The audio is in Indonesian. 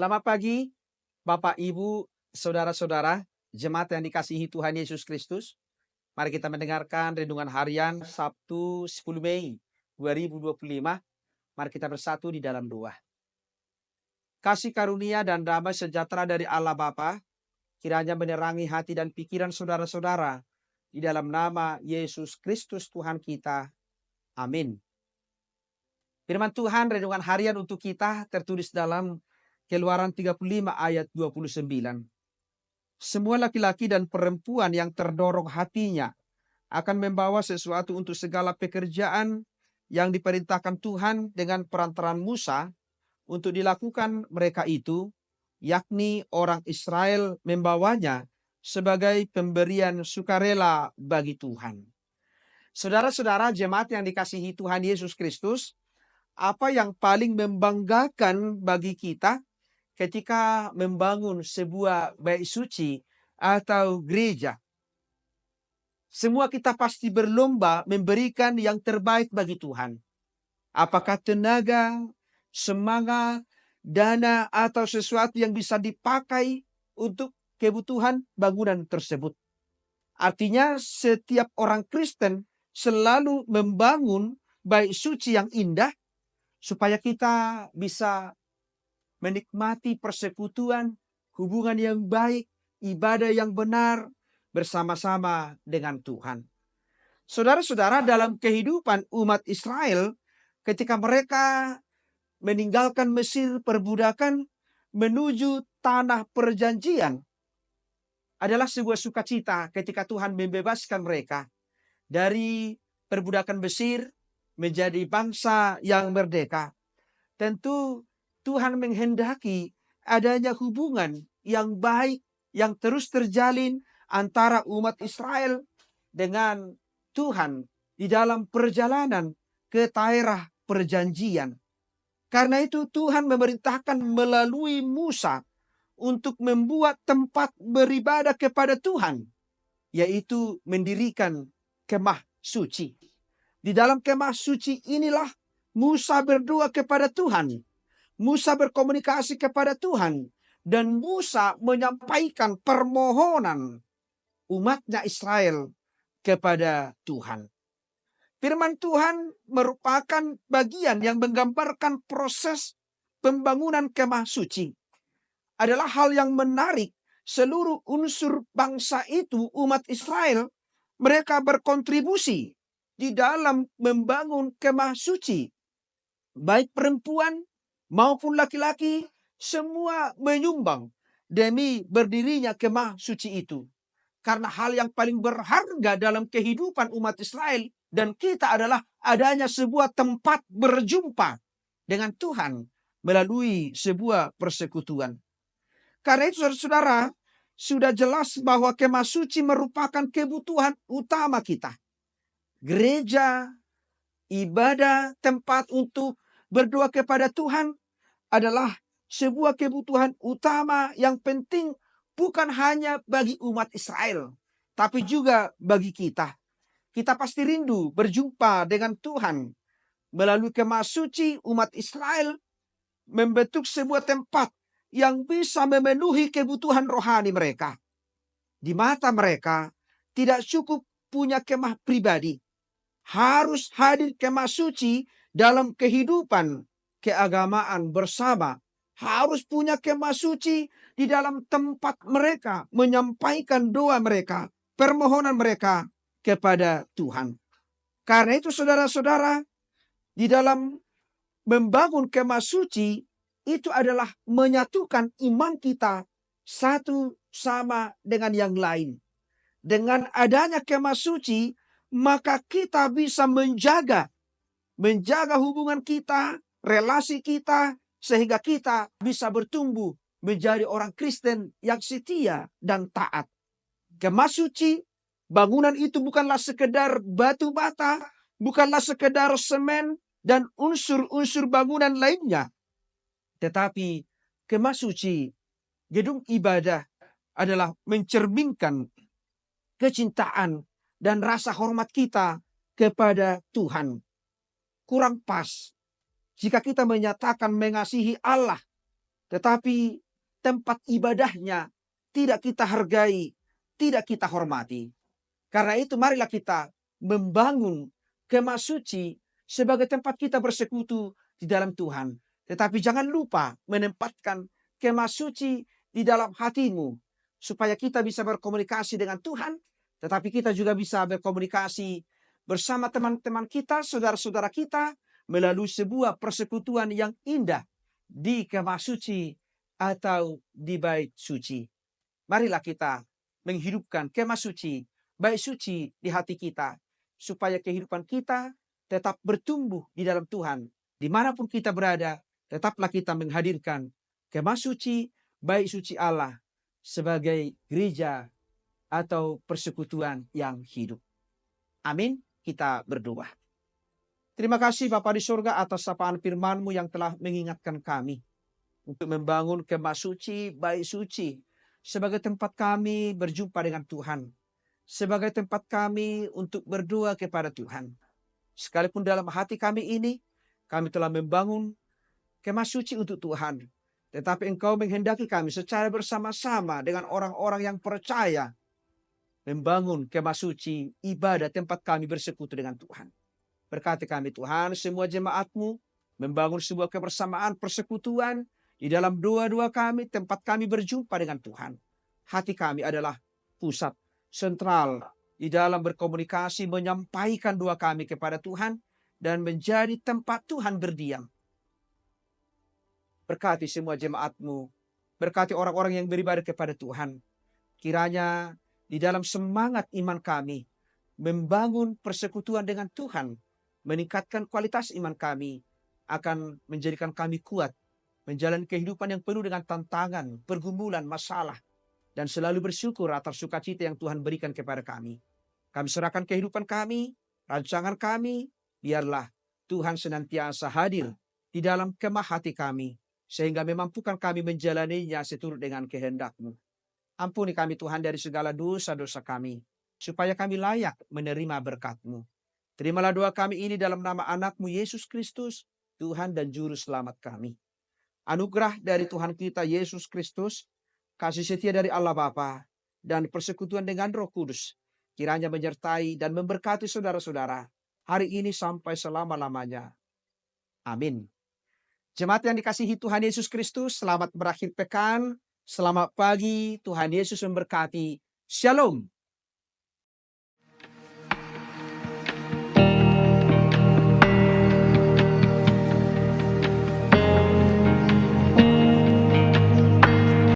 Selamat pagi, Bapak, Ibu, saudara-saudara, jemaat yang dikasihi Tuhan Yesus Kristus. Mari kita mendengarkan renungan harian Sabtu 10 Mei 2025. Mari kita bersatu di dalam doa. Kasih karunia dan damai sejahtera dari Allah Bapa kiranya menerangi hati dan pikiran saudara-saudara di dalam nama Yesus Kristus Tuhan kita. Amin. Firman Tuhan renungan harian untuk kita tertulis dalam Keluaran 35 ayat 29. Semua laki-laki dan perempuan yang terdorong hatinya akan membawa sesuatu untuk segala pekerjaan yang diperintahkan Tuhan dengan perantaran Musa untuk dilakukan mereka itu, yakni orang Israel membawanya sebagai pemberian sukarela bagi Tuhan. Saudara-saudara jemaat yang dikasihi Tuhan Yesus Kristus, apa yang paling membanggakan bagi kita ketika membangun sebuah bait suci atau gereja? Semua kita pasti berlomba memberikan yang terbaik bagi Tuhan. Apakah tenaga, semangat, dana, atau sesuatu yang bisa dipakai untuk kebutuhan bangunan tersebut. Artinya setiap orang Kristen selalu membangun bait suci yang indah supaya kita bisa menikmati persekutuan, hubungan yang baik, ibadah yang benar bersama-sama dengan Tuhan. Saudara-saudara, dalam kehidupan umat Israel, ketika mereka meninggalkan Mesir perbudakan menuju tanah perjanjian, adalah sebuah sukacita ketika Tuhan membebaskan mereka dari perbudakan Mesir menjadi bangsa yang merdeka. Tentu Tuhan menghendaki adanya hubungan yang baik yang terus terjalin antara umat Israel dengan Tuhan di dalam perjalanan ke daerah perjanjian. Karena itu Tuhan memerintahkan melalui Musa untuk membuat tempat beribadah kepada Tuhan, yaitu mendirikan kemah suci. Di dalam kemah suci inilah Musa berdoa kepada Tuhan. Musa berkomunikasi kepada Tuhan. Dan Musa menyampaikan permohonan umatnya Israel kepada Tuhan. Firman Tuhan merupakan bagian yang menggambarkan proses pembangunan kemah suci. Adalah hal yang menarik. Seluruh unsur bangsa itu, umat Israel, mereka berkontribusi di dalam membangun kemah suci. Baik perempuan maupun laki-laki, semua menyumbang demi berdirinya kemah suci itu. Karena hal yang paling berharga dalam kehidupan umat Israel dan kita adalah adanya sebuah tempat berjumpa dengan Tuhan melalui sebuah persekutuan. Karena itu saudara-saudara, sudah jelas bahwa kemah suci merupakan kebutuhan utama kita. Gereja, ibadah, tempat untuk berdoa kepada Tuhan adalah sebuah kebutuhan utama yang penting bukan hanya bagi umat Israel, tapi juga bagi kita. Kita pasti rindu berjumpa dengan Tuhan. Melalui kemah suci, umat Israel membentuk sebuah tempat yang bisa memenuhi kebutuhan rohani mereka. Di mata mereka tidak cukup punya kemah pribadi. Harus hadir kemah suci dalam kehidupan keagamaan bersama. Harus punya kemah suci di dalam tempat mereka menyampaikan doa mereka, permohonan mereka kepada Tuhan. Karena itu saudara-saudara, di dalam membangun kemah suci itu adalah menyatukan iman kita satu sama dengan yang lain. Dengan adanya kemah suci, maka kita bisa menjaga hubungan kita, relasi kita, sehingga kita bisa bertumbuh menjadi orang Kristen yang setia dan taat. Kemah suci, bangunan itu bukanlah sekedar batu bata, bukanlah sekedar semen dan unsur-unsur bangunan lainnya. Tetapi kemah suci, gedung ibadah adalah mencerminkan kecintaan dan rasa hormat kita kepada Tuhan. Kurang pas jika kita menyatakan mengasihi Allah tetapi tempat ibadahnya tidak kita hargai, tidak kita hormati. Karena itu marilah kita membangun kemah suci sebagai tempat kita bersekutu di dalam Tuhan. Tetapi jangan lupa menempatkan kemah suci di dalam hatimu, supaya kita bisa berkomunikasi dengan Tuhan, tetapi kita juga bisa berkomunikasi bersama teman-teman kita, saudara-saudara kita, melalui sebuah persekutuan yang indah di kemah suci atau di bait suci. Marilah kita menghidupkan kemah suci, bait suci di hati kita, supaya kehidupan kita tetap bertumbuh di dalam Tuhan. Dimanapun kita berada, tetaplah kita menghadirkan kemah suci, bait suci Allah sebagai gereja atau persekutuan yang hidup. Amin. Kita berdoa. Terima kasih Bapa di surga atas sapaan firman-Mu yang telah mengingatkan kami untuk membangun kemah suci, bait suci sebagai tempat kami berjumpa dengan Tuhan, sebagai tempat kami untuk berdoa kepada Tuhan. Sekalipun dalam hati kami ini, kami telah membangun kemah suci untuk Tuhan, tetapi Engkau menghendaki kami secara bersama-sama dengan orang-orang yang percaya membangun kemah suci, ibadah, tempat kami bersekutu dengan Tuhan. Berkati kami Tuhan, semua jemaat-Mu membangun sebuah kebersamaan persekutuan di dalam doa-doa kami, tempat kami berjumpa dengan Tuhan. Hati kami adalah pusat sentral di dalam berkomunikasi, menyampaikan doa kami kepada Tuhan, dan menjadi tempat Tuhan berdiam. Berkati semua jemaat-Mu, berkati orang-orang yang beribadah kepada Tuhan. Kiranya di dalam semangat iman kami, membangun persekutuan dengan Tuhan, meningkatkan kualitas iman kami, akan menjadikan kami kuat, menjalani kehidupan yang penuh dengan tantangan, pergumulan, masalah, dan selalu bersyukur atas sukacita yang Tuhan berikan kepada kami. Kami serahkan kehidupan kami, rancangan kami, biarlah Tuhan senantiasa hadir di dalam kemah hati kami, sehingga memampukan kami menjalaninya seturut dengan kehendak-Mu. Ampuni kami Tuhan dari segala dosa-dosa kami, supaya kami layak menerima berkat-Mu. Terimalah doa kami ini dalam nama anak-Mu Yesus Kristus, Tuhan dan Juru Selamat kami. Anugerah dari Tuhan kita Yesus Kristus, kasih setia dari Allah Bapa, dan persekutuan dengan Roh Kudus, kiranya menyertai dan memberkati saudara-saudara hari ini sampai selama-lamanya. Amin. Jemaat yang dikasihi Tuhan Yesus Kristus, selamat berakhir pekan, selamat pagi, Tuhan Yesus memberkati. Shalom.